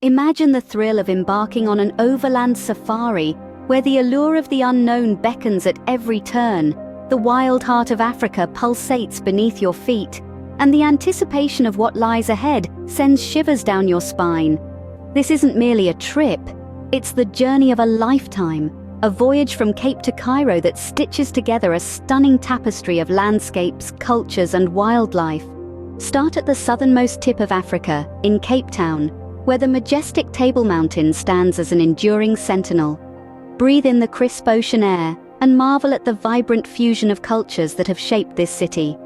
Imagine the thrill of embarking on an overland safari where the allure of the unknown beckons at every turn, the wild heart of Africa pulsates beneath your feet, and the anticipation of what lies ahead sends shivers down your spine. This isn't merely a trip, it's the journey of a lifetime, a voyage from Cape to Cairo that stitches together a stunning tapestry of landscapes, cultures, and wildlife. Start at the southernmost tip of Africa, in Cape Town, where the majestic Table Mountain stands as an enduring sentinel. Breathe in the crisp ocean air and marvel at the vibrant fusion of cultures that have shaped this city.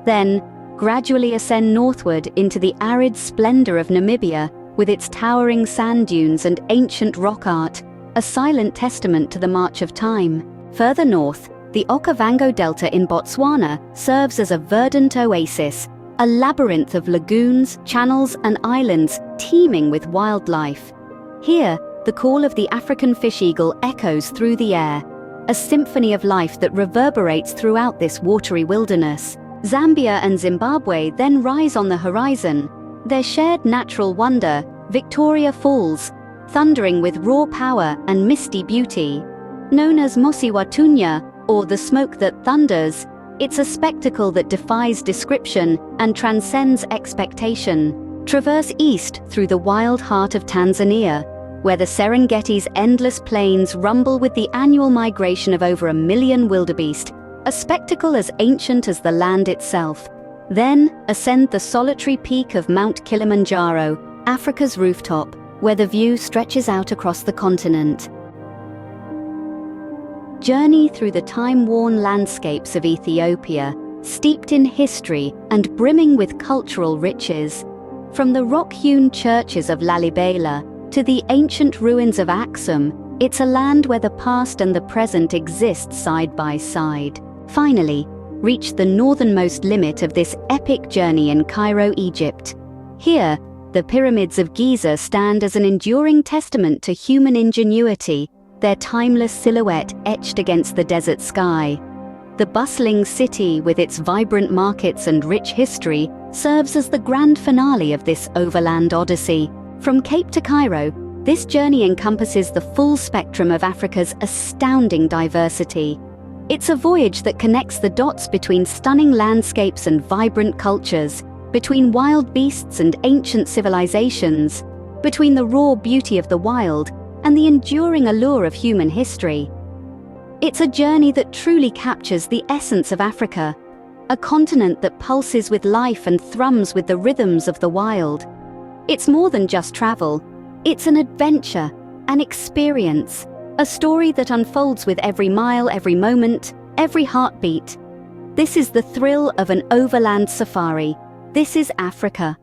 Then, gradually ascend northward into the arid splendor of Namibia with its towering sand dunes and ancient rock art, a silent testament to the march of time. Further north, the Okavango Delta in Botswana serves as a verdant oasis, a labyrinth of lagoons, channels, and islands teeming with wildlife. Here, the call of the African fish eagle echoes through the air, a symphony of life that reverberates throughout this watery wilderness. Zambia and Zimbabwe then rise on the horizon, their shared natural wonder, Victoria Falls, thundering with raw power and misty beauty. Known as Mosiwatunya, or the smoke that thunders, it's a spectacle that defies description and transcends expectation. Traverse east through the wild heart of Tanzania, where the Serengeti's endless plains rumble with the annual migration of over 1 million wildebeest, a spectacle as ancient as the land itself. Then ascend the solitary peak of Mount Kilimanjaro, Africa's rooftop, where the view stretches out across the continent. Journey through the time-worn landscapes of Ethiopia, steeped in history and brimming with cultural riches. From the rock-hewn churches of Lalibela to the ancient ruins of Axum, it's a land where the past and the present exist side by side. Finally, reach the northernmost limit of this epic journey in Cairo, Egypt. Here, the pyramids of Giza stand as an enduring testament to human ingenuity, their timeless silhouette etched against the desert sky. The bustling city, with its vibrant markets and rich history, serves as the grand finale of this overland odyssey. From Cape to Cairo, this journey encompasses the full spectrum of Africa's astounding diversity. It's a voyage that connects the dots between stunning landscapes and vibrant cultures, between wild beasts and ancient civilizations, between the raw beauty of the wild and the enduring allure of human history. It's a journey that truly captures the essence of Africa, a continent that pulses with life and thrums with the rhythms of the wild. It's more than just travel. It's an adventure, an experience, a story that unfolds with every mile, every moment, every heartbeat. This is the thrill of an overland safari. This is Africa.